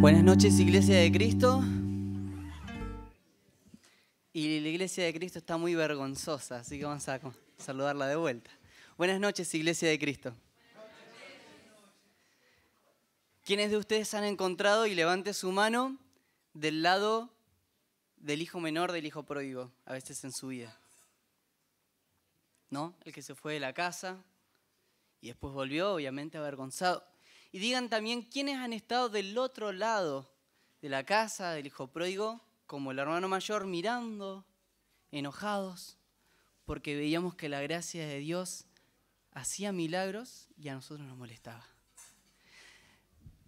Buenas noches, Iglesia de Cristo. Y la Iglesia de Cristo está muy vergonzosa, así que vamos a saludarla de vuelta. Buenas noches, Iglesia de Cristo. ¿Quiénes de ustedes han encontrado, y levante su mano, del lado del hijo menor del hijo pródigo, a veces en su vida? ¿No? El que se fue de la casa y después volvió, obviamente avergonzado. Y digan también quiénes han estado del otro lado de la casa del hijo pródigo, como el hermano mayor, mirando, enojados, porque veíamos que la gracia de Dios hacía milagros y a nosotros nos molestaba.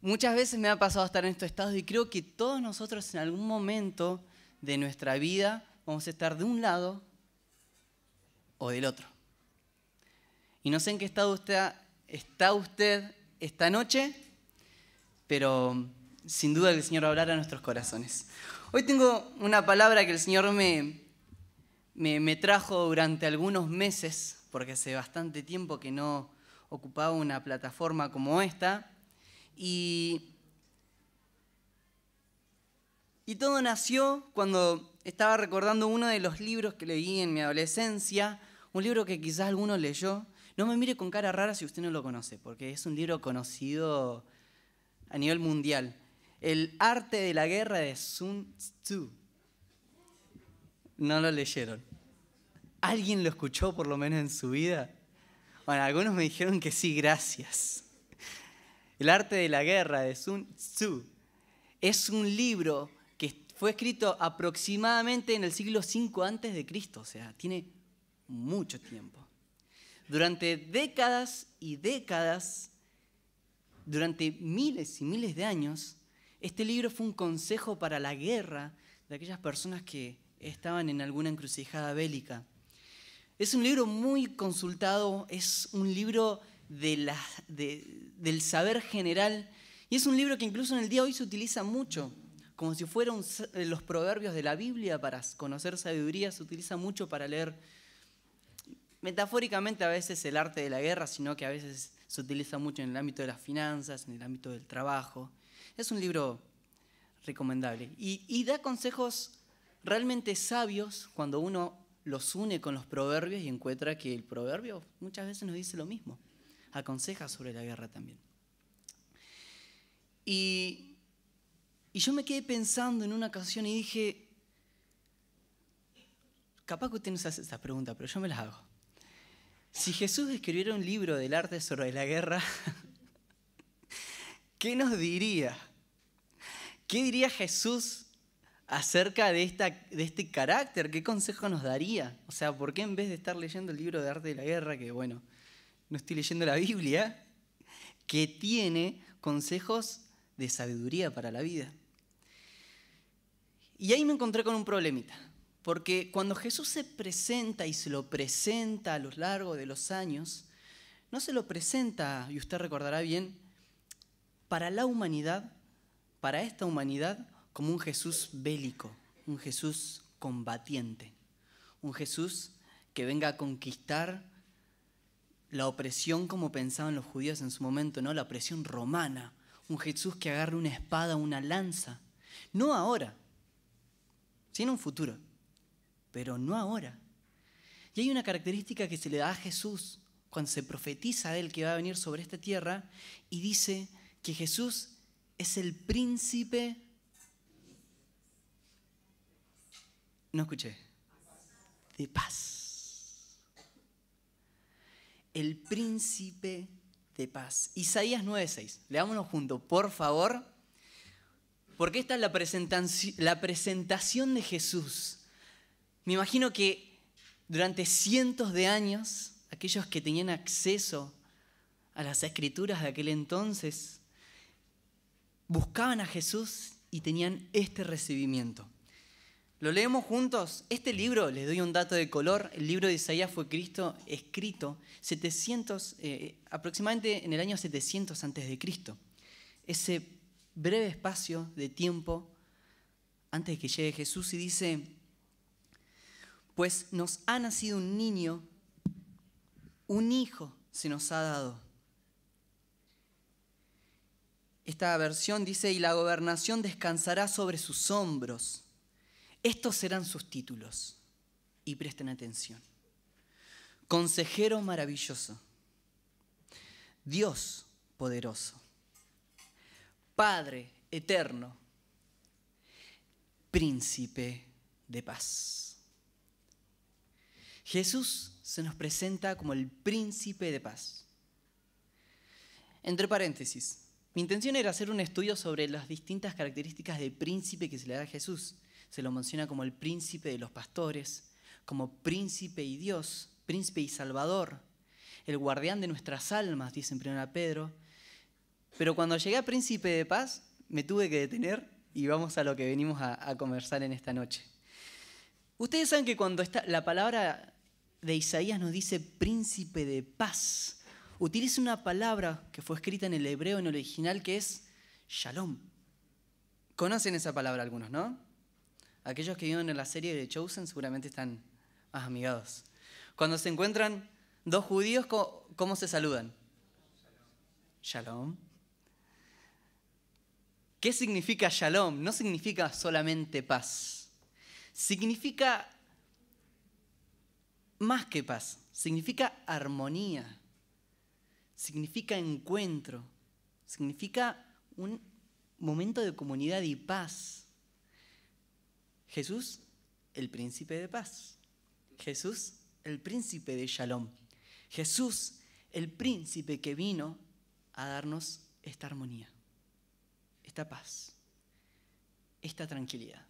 Muchas veces me ha pasado estar en estos estados y creo que todos nosotros en algún momento de nuestra vida vamos a estar de un lado o del otro. Y no sé en qué estado está usted esta noche, pero sin duda el Señor va a hablar a nuestros corazones. Hoy tengo una palabra que el Señor me trajo durante algunos meses, porque hace bastante tiempo que no ocupaba una plataforma como esta, y todo nació cuando estaba recordando uno de los libros que leí en mi adolescencia, un libro que quizás alguno leyó. No me mire con cara rara si usted no lo conoce, porque es un libro conocido a nivel mundial. El arte de la guerra de Sun Tzu. No lo leyeron. ¿Alguien lo escuchó por lo menos en su vida? Bueno, algunos me dijeron que sí, gracias. El arte de la guerra de Sun Tzu es un libro que fue escrito aproximadamente en el siglo V a.C., o sea, tiene mucho tiempo. Durante décadas y décadas, durante miles y miles de años, este libro fue un consejo para la guerra de aquellas personas que estaban en alguna encrucijada bélica. Es un libro muy consultado, es un libro del saber general, y es un libro que incluso en el día de hoy se utiliza mucho, como si fueran los proverbios de la Biblia. Para conocer sabiduría se utiliza mucho para leer metafóricamente a veces el arte de la guerra, sino que a veces se utiliza mucho en el ámbito de las finanzas, en el ámbito del trabajo. Es un libro recomendable y da consejos realmente sabios cuando uno los une con los proverbios y encuentra que el proverbio muchas veces nos dice lo mismo, aconseja sobre la guerra también. Y yo me quedé pensando en una ocasión y dije, capaz que usted no se hace esa pregunta, pero yo me las hago. Si Jesús escribiera un libro del arte sobre la guerra, ¿qué nos diría? ¿Qué diría Jesús acerca de este carácter? ¿Qué consejo nos daría? O sea, ¿por qué en vez de estar leyendo el libro de arte de la guerra, que bueno, no estoy leyendo la Biblia, que tiene consejos de sabiduría para la vida? Y ahí me encontré con un problemita, porque cuando Jesús se presenta y se lo presenta a lo largo de los años, no se lo presenta, y usted recordará bien, para la humanidad, para esta humanidad, como un Jesús bélico, un Jesús combatiente, un Jesús que venga a conquistar la opresión como pensaban los judíos en su momento, ¿no? La opresión romana, un Jesús que agarre una espada, una lanza, no ahora, sino en un futuro, pero no ahora. Y hay una característica que se le da a Jesús cuando se profetiza de él que va a venir sobre esta tierra, y dice que Jesús es el príncipe. No escuché. De paz. El príncipe de paz. Isaías 9:6. Leámonos juntos, por favor. Porque esta es la presentación de Jesús. Me imagino que durante cientos de años, aquellos que tenían acceso a las escrituras de aquel entonces buscaban a Jesús y tenían este recibimiento. ¿Lo leemos juntos? Este libro, les doy un dato de color, el libro de Isaías fue escrito aproximadamente en el año 700 a.C. Ese breve espacio de tiempo antes de que llegue Jesús, y dice: pues nos ha nacido un niño, un hijo se nos ha dado. esta versión dice, y la gobernación descansará sobre sus hombros. Estos serán sus títulos. Y presten atención. Consejero maravilloso. Dios poderoso. Padre eterno. Príncipe de paz. Jesús se nos presenta como el príncipe de paz. Entre paréntesis, mi intención era hacer un estudio sobre las distintas características del príncipe que se le da a Jesús. Se lo menciona como el príncipe de los pastores, como príncipe y Dios, príncipe y salvador, el guardián de nuestras almas, dice en 1 Pedro. Pero cuando llegué a príncipe de paz, me tuve que detener y vamos a lo que venimos a conversar en esta noche. Ustedes saben que cuando la palabra de Isaías nos dice príncipe de paz, utiliza una palabra que fue escrita en el hebreo, en el original, que es shalom. ¿Conocen esa palabra algunos, no? Aquellos que vieron en la serie de Chosen seguramente están más amigados. Cuando se encuentran dos judíos, ¿cómo se saludan? Shalom. ¿Qué significa shalom? No significa solamente paz. Significa más que paz. Significa armonía. Significa encuentro. Significa un momento de comunidad y paz. Jesús, el príncipe de paz. Jesús, el príncipe de Shalom. Jesús, el príncipe que vino a darnos esta armonía, esta paz, esta tranquilidad.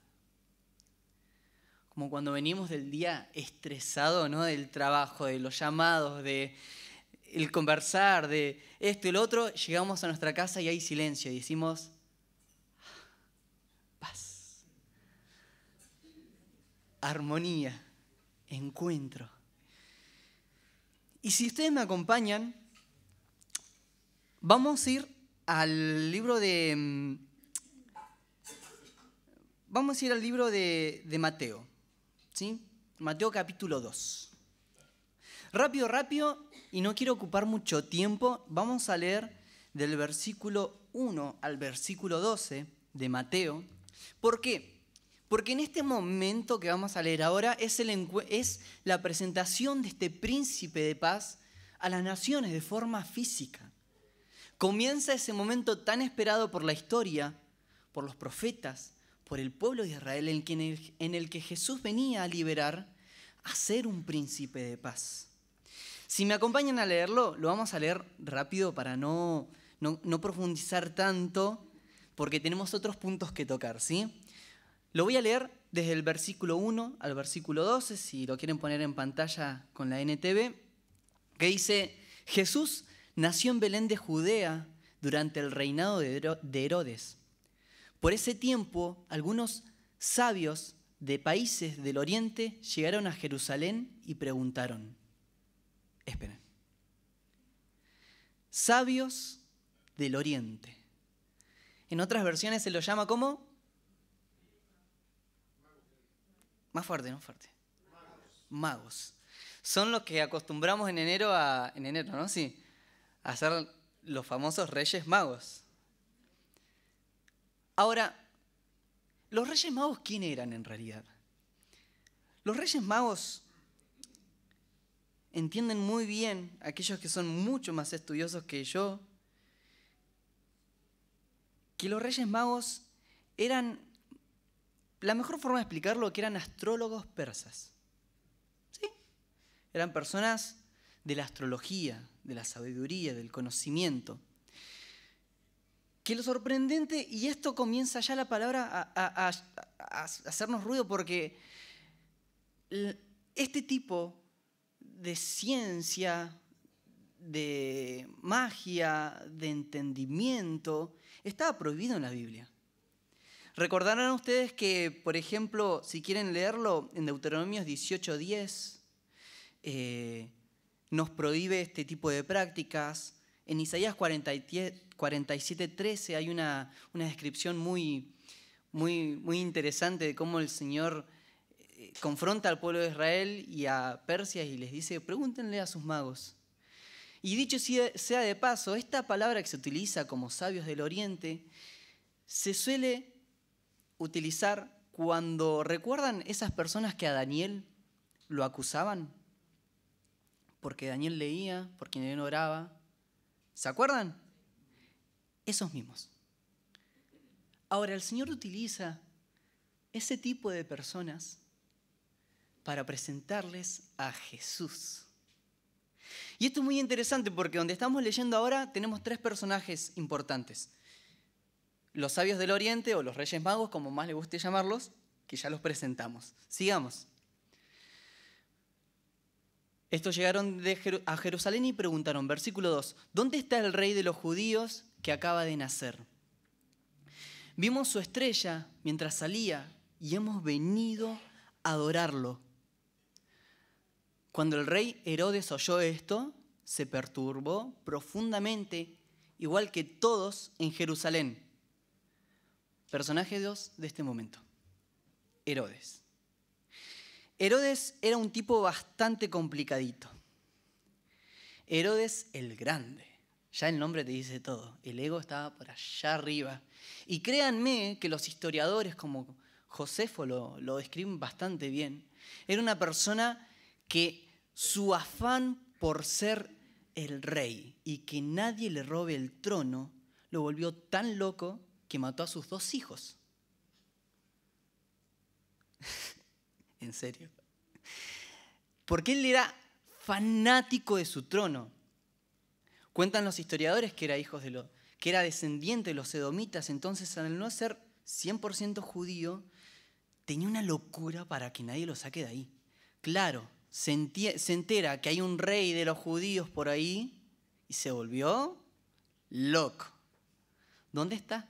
Como cuando venimos del día estresado, ¿no? Del trabajo, de los llamados, de el conversar, de esto y lo otro, llegamos a nuestra casa y hay silencio y decimos, paz, armonía, encuentro. Y si ustedes me acompañan, vamos a ir al libro de... Vamos a ir al libro de Mateo, ¿sí? Mateo capítulo 2. Rápido, y no quiero ocupar mucho tiempo, vamos a leer del versículo 1 al versículo 12 de Mateo. ¿Por qué? Porque en este momento que vamos a leer ahora es la presentación de este príncipe de paz a las naciones de forma física. Comienza ese momento tan esperado por la historia, por los profetas, por el pueblo de Israel, en el que Jesús venía a liberar, a ser un príncipe de paz. Si me acompañan a leerlo, lo vamos a leer rápido para no profundizar tanto, porque tenemos otros puntos que tocar, ¿sí? Lo voy a leer desde el versículo 1 al versículo 12, si lo quieren poner en pantalla con la NTV, que dice, Jesús nació en Belén de Judea durante el reinado de Herodes. Por ese tiempo, algunos sabios de países del oriente llegaron a Jerusalén y preguntaron, esperen, sabios del oriente. En otras versiones se lo llama ¿cómo? Más fuerte, ¿no? Fuerte. Magos. Son los que acostumbramos en enero, ¿no? Sí. A ser los famosos Reyes Magos. Ahora, ¿los Reyes Magos quién eran en realidad? Los Reyes Magos entienden muy bien, aquellos que son mucho más estudiosos que yo, que los Reyes Magos eran, la mejor forma de explicarlo, que eran astrólogos persas. ¿Sí? Eran personas de la astrología, de la sabiduría, del conocimiento. Que lo sorprendente, y esto comienza ya la palabra a hacernos ruido, porque este tipo de ciencia, de magia, de entendimiento, estaba prohibido en la Biblia. Recordarán ustedes que, por ejemplo, si quieren leerlo, en Deuteronomios 18:10 nos prohíbe este tipo de prácticas. En Isaías 47:13 hay una descripción muy interesante de cómo el Señor confronta al pueblo de Israel y a Persia y les dice, pregúntenle a sus magos. Y dicho sea de paso, esta palabra que se utiliza como sabios del Oriente se suele utilizar cuando recuerdan esas personas que a Daniel lo acusaban, porque Daniel leía, porque Daniel oraba. ¿Se acuerdan? Esos mismos. Ahora, el Señor utiliza ese tipo de personas para presentarles a Jesús. Y esto es muy interesante porque donde estamos leyendo ahora tenemos 3 personajes importantes. Los sabios del Oriente o los Reyes Magos, como más les guste llamarlos, que ya los presentamos. Sigamos. Estos llegaron a Jerusalén y preguntaron, versículo 2, ¿dónde está el rey de los judíos que acaba de nacer? Vimos su estrella mientras salía y hemos venido a adorarlo. Cuando el rey Herodes oyó esto, se perturbó profundamente, igual que todos en Jerusalén. Personaje 2 de este momento, Herodes. Herodes era un tipo bastante complicadito. Herodes el Grande. Ya el nombre te dice todo. El ego estaba por allá arriba. Y créanme que los historiadores como Josefo lo describen bastante bien. Era una persona que su afán por ser el rey y que nadie le robe el trono lo volvió tan loco que mató a sus 2 hijos. En serio. Porque él era fanático de su trono. Cuentan los historiadores que era descendiente de los edomitas, entonces al no ser 100% judío, tenía una locura para que nadie lo saque de ahí. Claro, se entera que hay un rey de los judíos por ahí y se volvió loco. ¿Dónde está?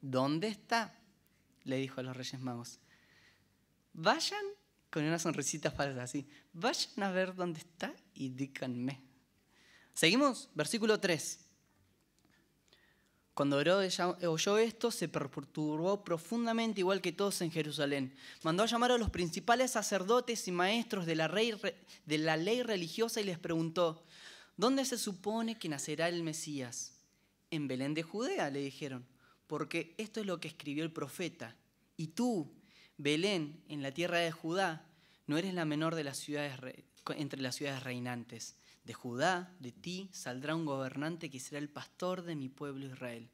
¿Dónde está? Le dijo a los Reyes Magos. Vayan, con una sonrisita falsa así, vayan a ver dónde está y díganme. Seguimos, versículo 3. Cuando Herodes oyó esto, se perturbó profundamente, igual que todos en Jerusalén. Mandó a llamar a los principales sacerdotes y maestros de la ley religiosa y les preguntó, ¿dónde se supone que nacerá el Mesías? En Belén de Judea, le dijeron, porque esto es lo que escribió el profeta. Y tú, Belén, en la tierra de Judá, no eres la menor de las ciudades entre las ciudades reinantes. De Judá, de ti, saldrá un gobernante que será el pastor de mi pueblo Israel.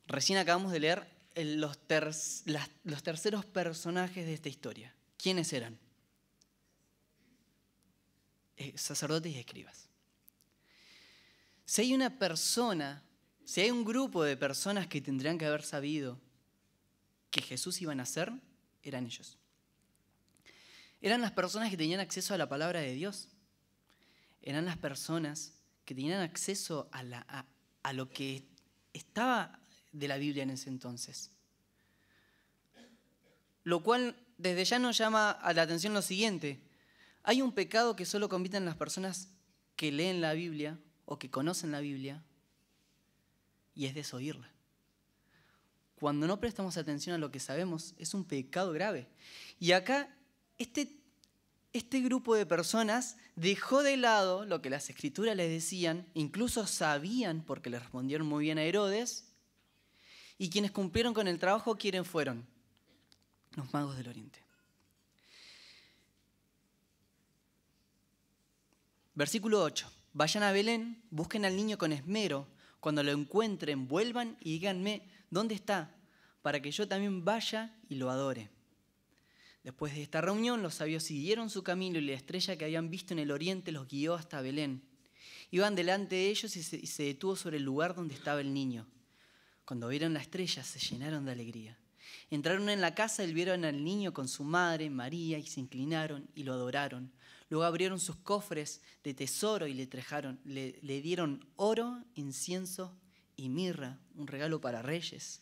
Recién acabamos de leer los terceros personajes de esta historia. ¿Quiénes eran? Sacerdotes y escribas. Si hay una persona, si hay un grupo de personas que tendrían que haber sabido que Jesús iba a nacer, eran ellos. Eran las personas que tenían acceso a la palabra de Dios. Eran las personas que tenían acceso a lo que estaba de la Biblia en ese entonces. Lo cual desde ya nos llama a la atención lo siguiente. Hay un pecado que solo cometen las personas que leen la Biblia o que conocen la Biblia y es desoírla. Cuando no prestamos atención a lo que sabemos, es un pecado grave. Y acá, este grupo de personas dejó de lado lo que las escrituras les decían, incluso sabían, porque le respondieron muy bien a Herodes, y quienes cumplieron con el trabajo, ¿quiénes fueron? Los magos del Oriente. Versículo 8. Vayan a Belén, busquen al niño con esmero, cuando lo encuentren, vuelvan y díganme dónde está, para que yo también vaya y lo adore. Después de esta reunión, los sabios siguieron su camino y la estrella que habían visto en el oriente los guió hasta Belén. Iban delante de ellos y se detuvo sobre el lugar donde estaba el niño. Cuando vieron la estrella, se llenaron de alegría. Entraron en la casa y vieron al niño con su madre, María, y se inclinaron y lo adoraron. Luego abrieron sus cofres de tesoro y le dieron oro, incienso y mirra, un regalo para reyes.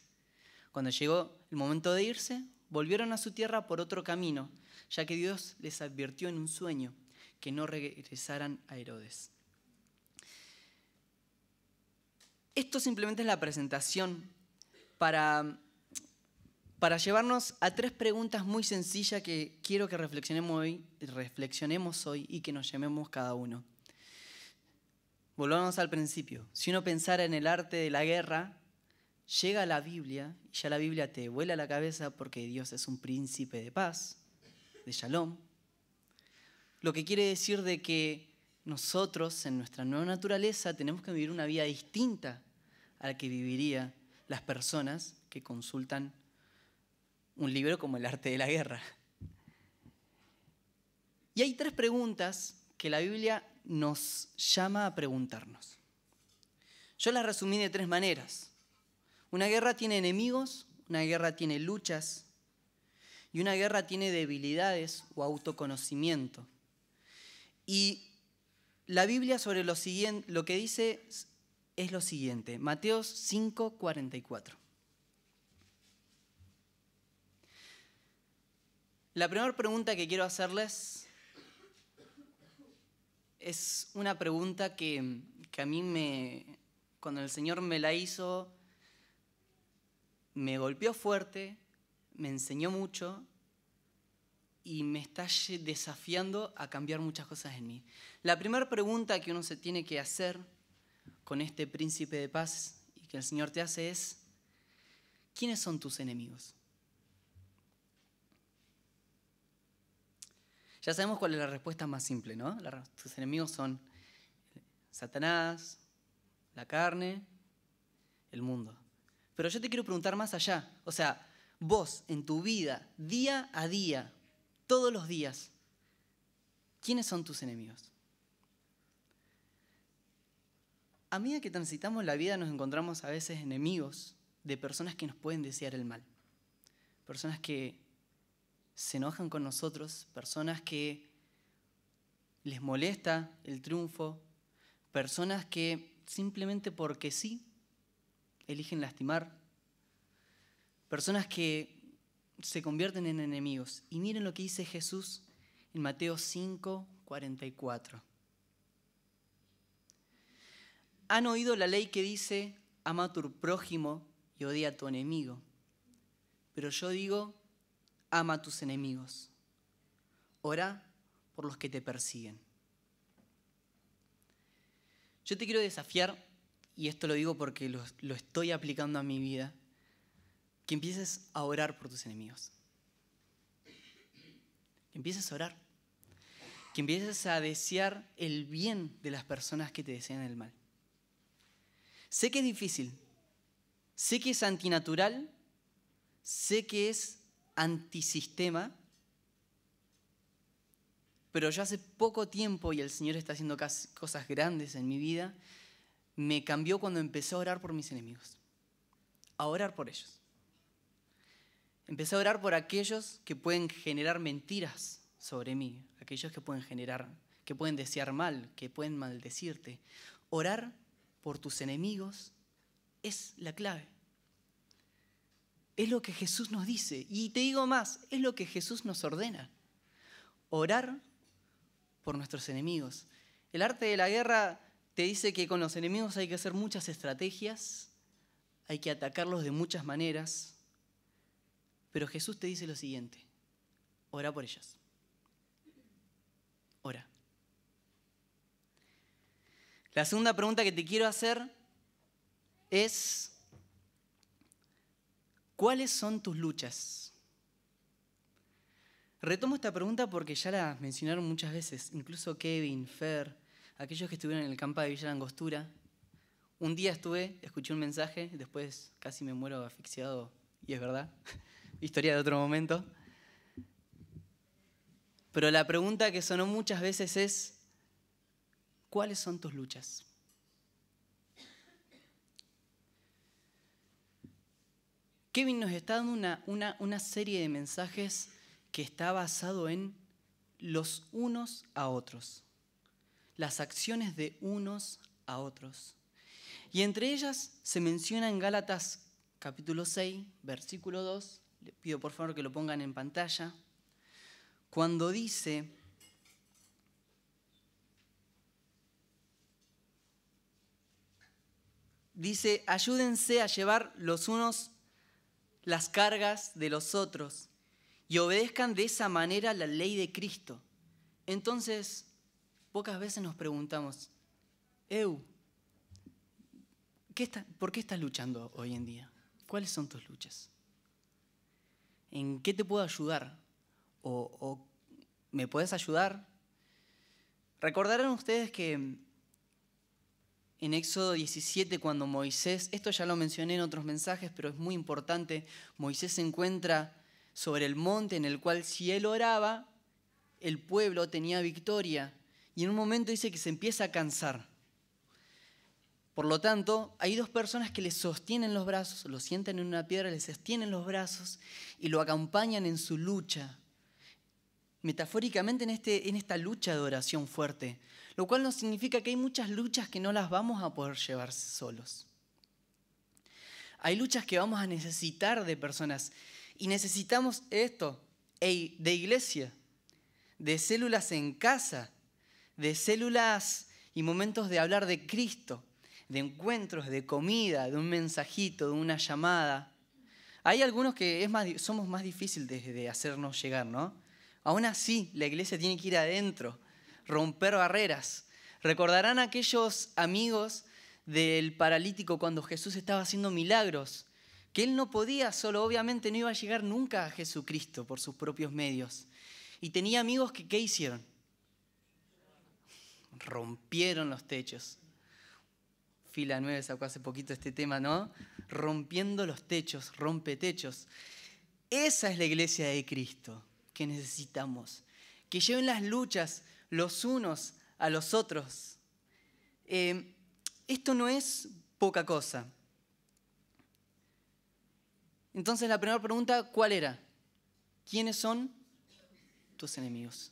Cuando llegó el momento de irse, volvieron a su tierra por otro camino, ya que Dios les advirtió en un sueño que no regresaran a Herodes. Esto simplemente es la presentación para para llevarnos a 3 preguntas muy sencillas que quiero que reflexionemos hoy y que nos llamemos cada uno. Volvamos al principio. Si uno pensara en el arte de la guerra, llega a la Biblia y ya la Biblia te vuela la cabeza porque Dios es un príncipe de paz, de Shalom. Lo que quiere decir de que nosotros, en nuestra nueva naturaleza, tenemos que vivir una vida distinta a la que vivirían las personas que consultan un libro como El arte de la guerra. Y hay 3 preguntas que la Biblia nos llama a preguntarnos. Yo las resumí de 3 maneras. Una guerra tiene enemigos, una guerra tiene luchas y una guerra tiene debilidades o autoconocimiento. Y la Biblia sobre lo que dice es lo siguiente, Mateo 5:44. La primera pregunta que quiero hacerles es una pregunta que a mí cuando el Señor me la hizo, me golpeó fuerte, me enseñó mucho y me está desafiando a cambiar muchas cosas en mí. La primera pregunta que uno se tiene que hacer con este príncipe de paz y que el Señor te hace es, ¿quiénes son tus enemigos? Ya sabemos cuál es la respuesta más simple, ¿no? Tus enemigos son Satanás, la carne, el mundo. Pero yo te quiero preguntar más allá. O sea, vos en tu vida, día a día, todos los días, ¿quiénes son tus enemigos? A medida que transitamos la vida nos encontramos a veces enemigos de personas que nos pueden desear el mal. Personas que se enojan con nosotros, personas que les molesta el triunfo, personas que simplemente porque sí eligen lastimar, personas que se convierten en enemigos. Y miren lo que dice Jesús en Mateo 5:44. Han oído la ley que dice, ama a tu prójimo y odia a tu enemigo. Pero yo digo, ama a tus enemigos. Ora por los que te persiguen. Yo te quiero desafiar, y esto lo digo porque lo estoy aplicando a mi vida, que empieces a orar por tus enemigos. Que empieces a orar. Que empieces a desear el bien de las personas que te desean el mal. Sé que es difícil, sé que es antinatural, sé que es antisistema, pero yo hace poco tiempo, y el Señor está haciendo cosas grandes en mi vida, me cambió cuando empecé a orar por mis enemigos, a orar por ellos. Empecé a orar por aquellos que pueden generar mentiras sobre mí, aquellos que pueden desear mal, que pueden maldecirte. Orar por tus enemigos es la clave. Es lo que Jesús nos dice. Y te digo más, es lo que Jesús nos ordena. Orar por nuestros enemigos. El arte de la guerra te dice que con los enemigos hay que hacer muchas estrategias, hay que atacarlos de muchas maneras, pero Jesús te dice lo siguiente, ora por ellos. Ora. La segunda pregunta que te quiero hacer es, ¿cuáles son tus luchas? Retomo esta pregunta porque ya la mencionaron muchas veces, incluso Kevin, Fer, aquellos que estuvieron en el campo de Villa Langostura. Un día escuché un mensaje, después casi me muero asfixiado, y es verdad, historia de otro momento. Pero la pregunta que sonó muchas veces es, ¿cuáles son tus luchas? Kevin nos está dando una serie de mensajes que está basado en los unos a otros, las acciones de unos a otros. Y entre ellas se menciona en Gálatas capítulo 6, versículo 2, le pido por favor que lo pongan en pantalla, cuando dice, ayúdense a llevar los unos las cargas de los otros y obedezcan de esa manera la ley de Cristo. Entonces, pocas veces nos preguntamos, ¿por qué estás luchando hoy en día? ¿Cuáles son tus luchas? ¿En qué te puedo ayudar? ¿O me puedes ayudar? Recordarán ustedes que en Éxodo 17, cuando Moisés, esto ya lo mencioné en otros mensajes, pero es muy importante, Moisés se encuentra sobre el monte en el cual si él oraba, el pueblo tenía victoria. Y en un momento dice que se empieza a cansar. Por lo tanto, hay dos personas que le sostienen los brazos, lo sientan en una piedra, le sostienen los brazos y lo acompañan en su lucha. Metafóricamente en esta lucha de oración fuerte, lo cual no significa que hay muchas luchas que no las vamos a poder llevar solos. Hay luchas que vamos a necesitar de personas y necesitamos esto, de iglesia, de células en casa, de células y momentos de hablar de Cristo, de encuentros, de comida, de un mensajito, de una llamada. Hay algunos que somos más difíciles de hacernos llegar, ¿no? Aún así, la iglesia tiene que ir adentro, romper barreras. Recordarán aquellos amigos del paralítico cuando Jesús estaba haciendo milagros, que él no podía solo, obviamente no iba a llegar nunca a Jesucristo por sus propios medios. Y tenía amigos que, ¿qué hicieron? Rompieron los techos. Fila 9 sacó hace poquito este tema, ¿no? Rompiendo los techos, rompe techos. Esa es la iglesia de Cristo que necesitamos. Que lleven las luchas los unos a los otros. Esto no es poca cosa. Entonces la primera pregunta, ¿cuál era? ¿Quiénes son tus enemigos?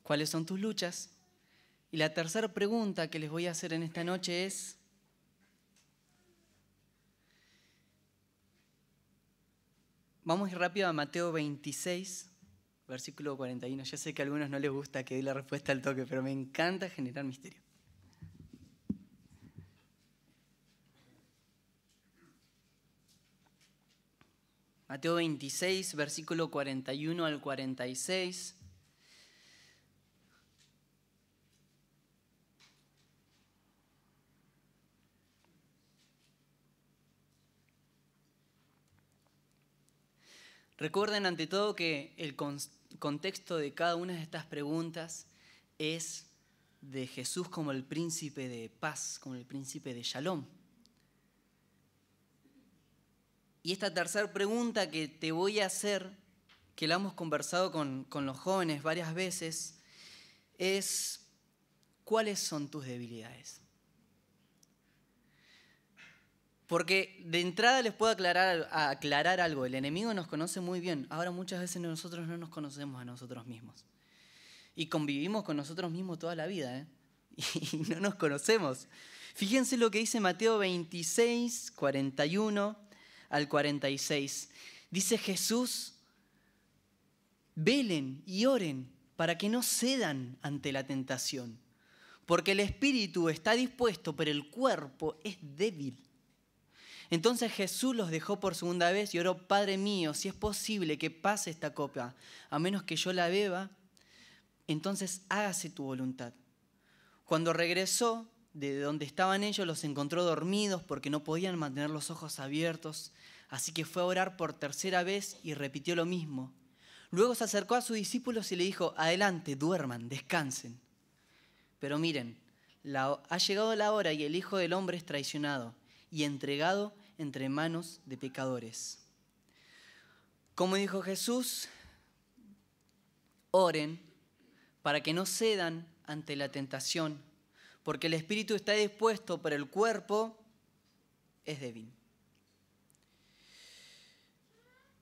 ¿Cuáles son tus luchas? Y la tercera pregunta que les voy a hacer en esta noche es, vamos a ir rápido a Mateo 26, versículo 41. Ya sé que a algunos no les gusta que dé la respuesta al toque, pero me encanta generar misterio. Mateo 26, versículo 41 al 46. Recuerden ante todo que el contexto de cada una de estas preguntas es de Jesús como el príncipe de paz, como el príncipe de Shalom. Y esta tercera pregunta que te voy a hacer, que la hemos conversado con los jóvenes varias veces, es ¿cuáles son tus debilidades? Porque de entrada les puedo aclarar algo. El enemigo nos conoce muy bien. Ahora muchas veces nosotros no nos conocemos a nosotros mismos. Y convivimos con nosotros mismos toda la vida, Y no nos conocemos. Fíjense lo que dice Mateo 26, 41 al 46. Dice Jesús, velen y oren para que no cedan ante la tentación. Porque el espíritu está dispuesto, pero el cuerpo es débil. Entonces Jesús los dejó por segunda vez y oró, Padre mío, si es posible que pase esta copa, a menos que yo la beba, entonces hágase tu voluntad. Cuando regresó de donde estaban ellos, los encontró dormidos porque no podían mantener los ojos abiertos, así que fue a orar por tercera vez y repitió lo mismo. Luego se acercó a sus discípulos y le dijo, adelante, duerman, descansen. Pero miren, ha llegado la hora y el Hijo del Hombre es traicionado y entregado entre manos de pecadores. Como dijo Jesús, oren para que no cedan ante la tentación, porque el espíritu está dispuesto, pero el cuerpo es débil.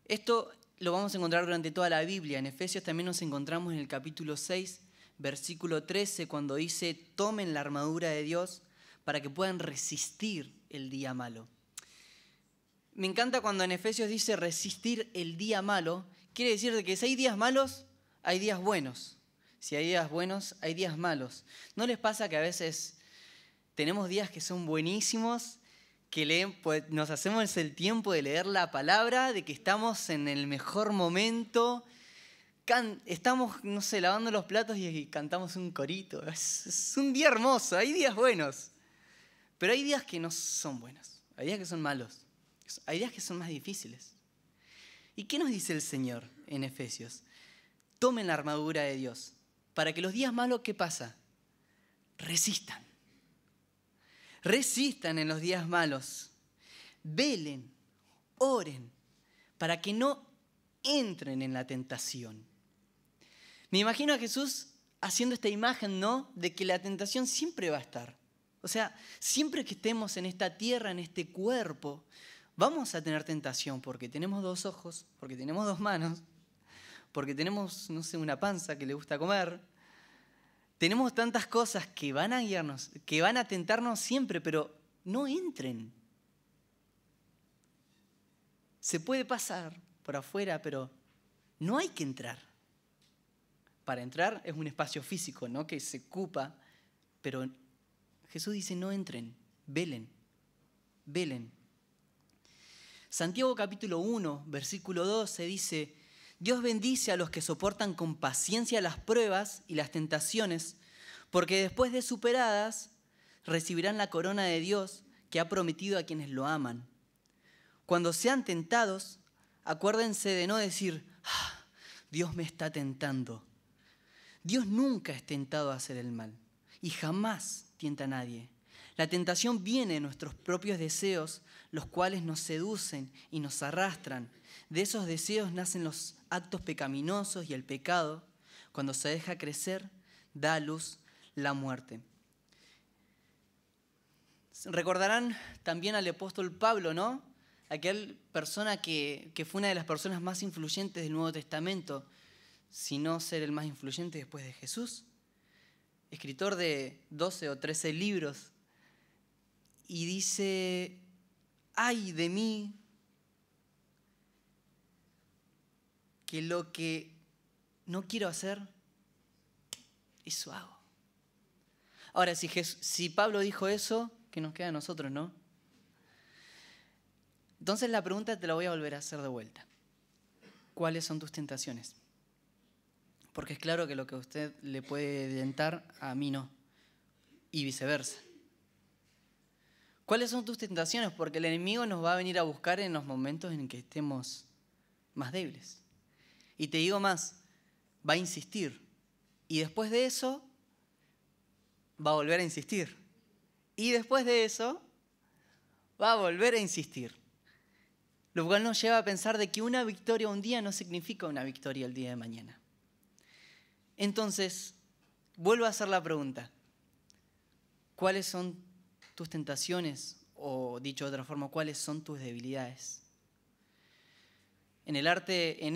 Esto lo vamos a encontrar durante toda la Biblia. En Efesios también nos encontramos en el capítulo 6, versículo 13, cuando dice, tomen la armadura de Dios para que puedan resistir el día malo. Me encanta cuando en Efesios dice resistir el día malo. Quiere decir de que si hay días malos, hay días buenos. Si hay días buenos, hay días malos. ¿No les pasa que a veces tenemos días que son buenísimos pues, nos hacemos el tiempo de leer la palabra, de que estamos en el mejor momento, estamos, no sé, lavando los platos y cantamos un corito. Es un día hermoso, hay días buenos, pero hay días que no son buenos, hay días que son malos, hay días que son más difíciles. ¿Y qué nos dice el Señor en Efesios? Tomen la armadura de Dios, para que los días malos, ¿qué pasa? Resistan. Resistan en los días malos. Velen, oren, para que no entren en la tentación. Me imagino a Jesús haciendo esta imagen, ¿no? De que la tentación siempre va a estar. O sea, siempre que estemos en esta tierra, en este cuerpo, vamos a tener tentación porque tenemos 2 ojos, porque tenemos 2 manos, porque tenemos, no sé, una panza que le gusta comer. Tenemos tantas cosas que van a guiarnos, que van a tentarnos siempre, pero no entren. Se puede pasar por afuera, pero no hay que entrar. Para entrar es un espacio físico, ¿no? Que se ocupa, pero Jesús dice no entren, velen, velen. Santiago capítulo 1, versículo 12 dice: Dios bendice a los que soportan con paciencia las pruebas y las tentaciones, porque después de superadas recibirán la corona de Dios que ha prometido a quienes lo aman. Cuando sean tentados, acuérdense de no decir: Dios me está tentando. Dios nunca es tentado a hacer el mal y jamás tienta a nadie. La tentación viene de nuestros propios deseos, los cuales nos seducen y nos arrastran. De esos deseos nacen los actos pecaminosos y el pecado, cuando se deja crecer, da a luz la muerte. Recordarán también al apóstol Pablo, ¿no? Aquella persona que fue una de las personas más influyentes del Nuevo Testamento, si no ser el más influyente después de Jesús. Escritor de 12 o 13 libros. Y dice: ay de mí, que lo que no quiero hacer, eso hago. Ahora, si Pablo dijo eso, ¿qué nos queda a nosotros, no? Entonces la pregunta te la voy a volver a hacer de vuelta. ¿Cuáles son tus tentaciones? Porque es claro que lo que a usted le puede tentar, a mí no. Y viceversa. ¿Cuáles son tus tentaciones? Porque el enemigo nos va a venir a buscar en los momentos en que estemos más débiles. Y te digo más, va a insistir. Y después de eso, va a volver a insistir. Y después de eso, va a volver a insistir. Lo cual nos lleva a pensar de que una victoria un día no significa una victoria el día de mañana. Entonces, vuelvo a hacer la pregunta. ¿Cuáles son tus tentaciones? O dicho de otra forma, ¿cuáles son tus debilidades? En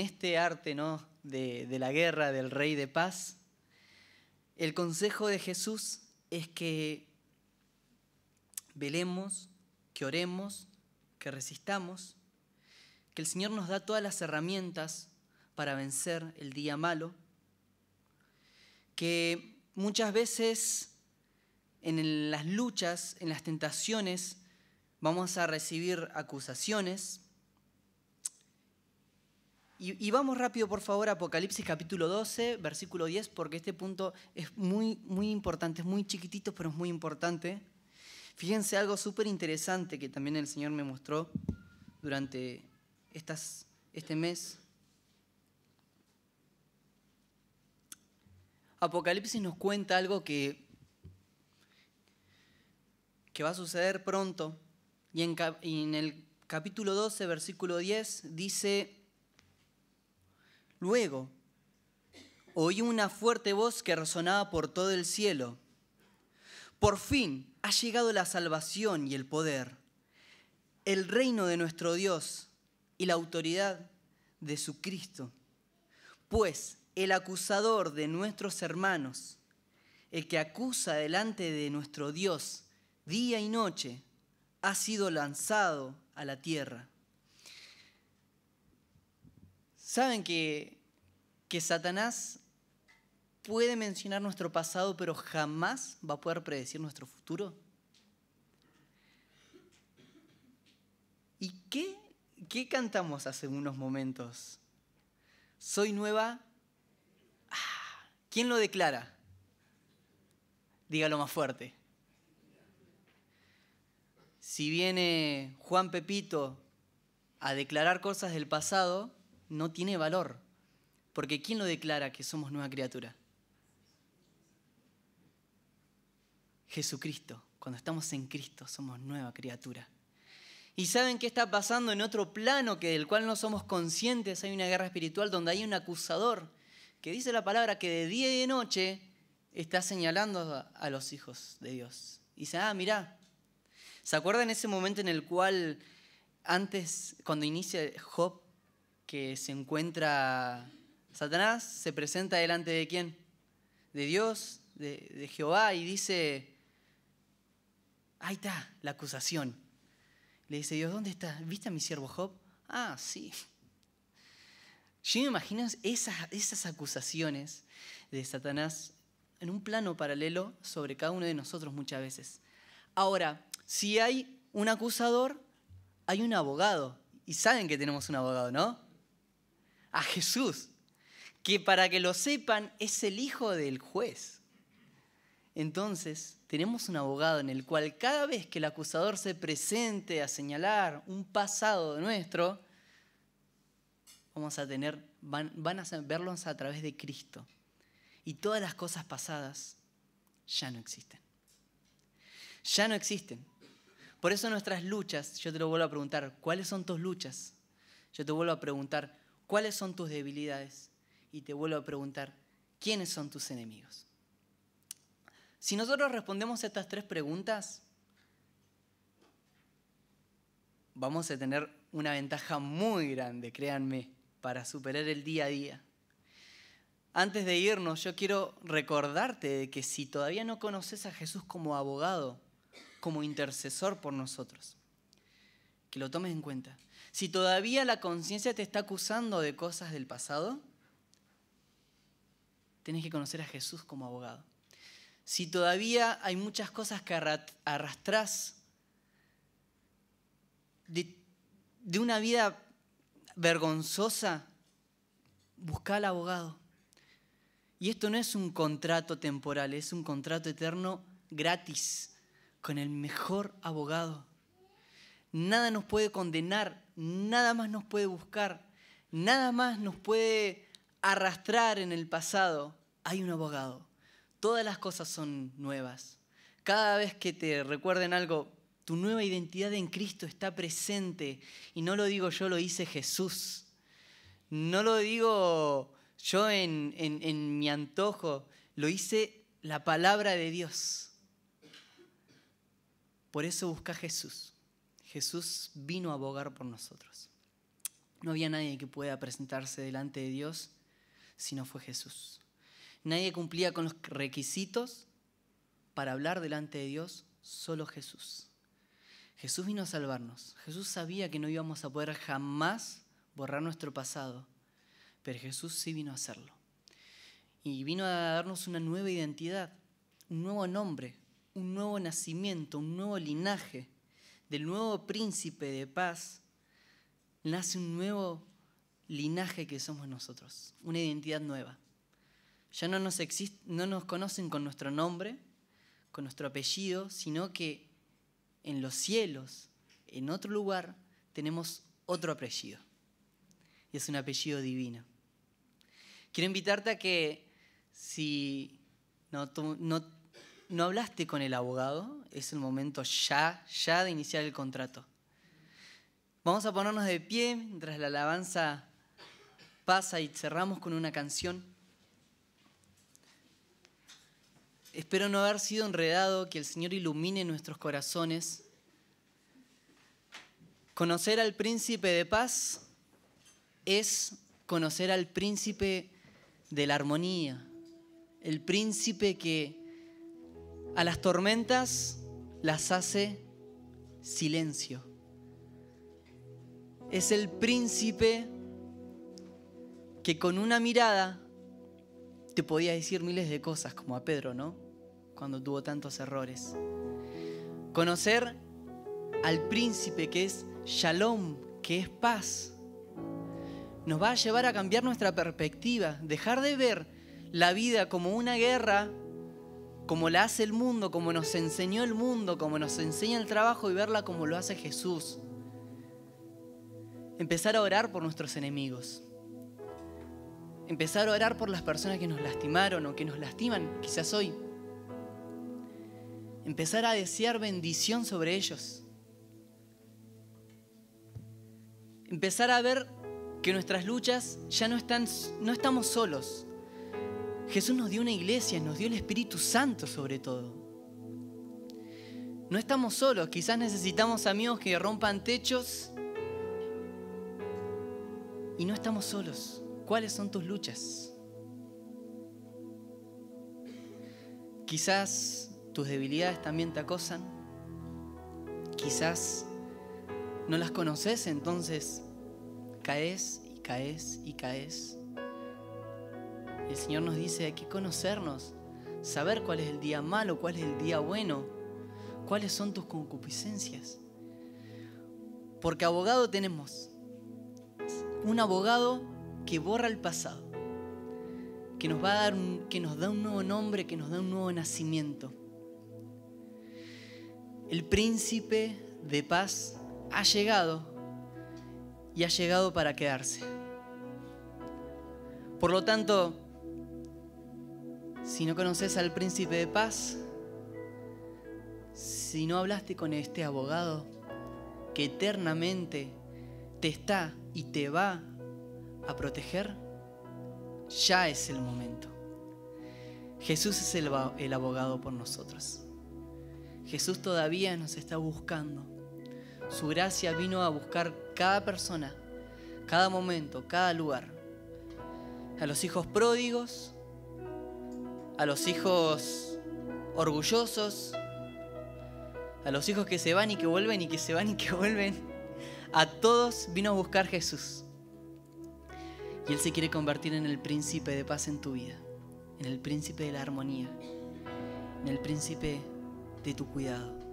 este arte, ¿no? de la guerra, del rey de paz, el consejo de Jesús es que velemos, que oremos, que resistamos, que el Señor nos da todas las herramientas para vencer el día malo, que muchas veces en las luchas, en las tentaciones, vamos a recibir acusaciones. Y vamos rápido, por favor, a Apocalipsis capítulo 12, versículo 10, porque este punto es muy, muy importante, es muy chiquitito, pero es muy importante. Fíjense algo súper interesante que también el Señor me mostró durante este mes. Apocalipsis nos cuenta algo que va a suceder pronto. Y en el capítulo 12, versículo 10, dice: luego oí una fuerte voz que resonaba por todo el cielo. Por fin ha llegado la salvación y el poder, el reino de nuestro Dios y la autoridad de su Cristo. Pues el acusador de nuestros hermanos, el que acusa delante de nuestro Dios día y noche, ha sido lanzado a la tierra. ¿Saben que Satanás puede mencionar nuestro pasado, pero jamás va a poder predecir nuestro futuro? ¿Y qué cantamos hace unos momentos? Soy nueva. ¿Quién lo declara? Dígalo más fuerte. Si viene Juan Pepito a declarar cosas del pasado, no tiene valor. Porque ¿quién lo declara que somos nueva criatura? Jesucristo. Cuando estamos en Cristo somos nueva criatura. ¿Y saben qué está pasando en otro plano que del cual no somos conscientes? Hay una guerra espiritual donde hay un acusador que dice la palabra que de día y de noche está señalando a los hijos de Dios. Y dice, mirá, ¿se acuerdan ese momento en el cual antes, cuando inicia Job, que se encuentra Satanás, se presenta delante de quién? De Dios, de Jehová, y dice, ahí está la acusación. Le dice Dios, ¿dónde está? ¿Viste a mi siervo Job? Sí. Yo me imagino esas acusaciones de Satanás en un plano paralelo sobre cada uno de nosotros muchas veces. Ahora, si hay un acusador, hay un abogado. Y saben que tenemos un abogado, ¿no? A Jesús, que para que lo sepan es el hijo del juez. Entonces, tenemos un abogado en el cual cada vez que el acusador se presente a señalar un pasado nuestro, van a verlos a través de Cristo. Y todas las cosas pasadas ya no existen. Ya no existen. Por eso nuestras luchas, yo te lo vuelvo a preguntar, ¿cuáles son tus luchas? Yo te vuelvo a preguntar, ¿cuáles son tus debilidades? Y te vuelvo a preguntar, ¿quiénes son tus enemigos? Si nosotros respondemos a estas 3 preguntas, vamos a tener una ventaja muy grande, créanme, para superar el día a día. Antes de irnos, yo quiero recordarte de que si todavía no conoces a Jesús como abogado, como intercesor por nosotros, que lo tomes en cuenta. Si todavía la conciencia te está acusando de cosas del pasado, tenés que conocer a Jesús como abogado. Si todavía hay muchas cosas que arrastrás de una vida vergonzosa, buscá al abogado. Y esto no es un contrato temporal, es un contrato eterno gratis con el mejor abogado. Nada nos puede condenar, nada más nos puede buscar, nada más nos puede arrastrar en el pasado. Hay un abogado. Todas las cosas son nuevas. Cada vez que te recuerden algo, tu nueva identidad en Cristo está presente. Y no lo digo yo, lo dice Jesús. No lo digo yo en mi antojo, lo dice la palabra de Dios. Por eso busca a Jesús. Jesús vino a abogar por nosotros. No había nadie que pueda presentarse delante de Dios si no fue Jesús. Nadie cumplía con los requisitos para hablar delante de Dios, solo Jesús. Jesús vino a salvarnos. Jesús sabía que no íbamos a poder jamás borrar nuestro pasado, pero Jesús sí vino a hacerlo. Y vino a darnos una nueva identidad, un nuevo nombre, un nuevo nacimiento, un nuevo linaje. Del nuevo príncipe de paz nace un nuevo linaje que somos nosotros, una identidad nueva. Ya no nos conocen con nuestro nombre, con nuestro apellido, sino que en los cielos, en otro lugar, tenemos otro apellido. Y es un apellido divino. Quiero invitarte a que si no hablaste con el abogado, es el momento ya de iniciar el contrato. Vamos a ponernos de pie mientras la alabanza pasa y cerramos con una canción. Espero no haber sido enredado, que el Señor ilumine nuestros corazones. Conocer al príncipe de paz es conocer al príncipe de la armonía, el príncipe que a las tormentas las hace silencio. Es el príncipe que con una mirada te podía decir miles de cosas, como a Pedro, ¿no? Cuando tuvo tantos errores. Conocer al príncipe que es Shalom, que es paz. Nos va a llevar a cambiar nuestra perspectiva, dejar de ver la vida como una guerra, como la hace el mundo, como nos enseñó el mundo, como nos enseña el trabajo, y verla como lo hace Jesús. Empezar a orar por nuestros enemigos. Empezar a orar por las personas que nos lastimaron o que nos lastiman, quizás hoy. Empezar a desear bendición sobre ellos. Empezar a ver que nuestras luchas ya no estamos solos. Jesús nos dio una iglesia, nos dio el Espíritu Santo sobre todo. No estamos solos, quizás necesitamos amigos que rompan techos y no estamos solos. ¿Cuáles son tus luchas? Quizás tus debilidades también te acosan. Quizás no las conoces, entonces caes y caes y caes. El Señor nos dice, hay que conocernos, saber cuál es el día malo, cuál es el día bueno, cuáles son tus concupiscencias. Porque abogado tenemos, un abogado que borra el pasado, que nos da un nuevo nombre, que nos da un nuevo nacimiento. El príncipe de paz ha llegado y ha llegado para quedarse. Por lo tanto, si no conoces al príncipe de paz, si no hablaste con este abogado que eternamente te está y te va a proteger, ya es el momento. Jesús es el abogado por nosotros. Jesús todavía nos está buscando. Su gracia vino a buscar cada persona, cada momento, cada lugar. A los hijos pródigos, a los hijos orgullosos, a los hijos que se van y que vuelven y que se van y que vuelven. A todos vino a buscar Jesús. Y Él se quiere convertir en el príncipe de paz en tu vida, en el príncipe de la armonía, en el príncipe de tu cuidado.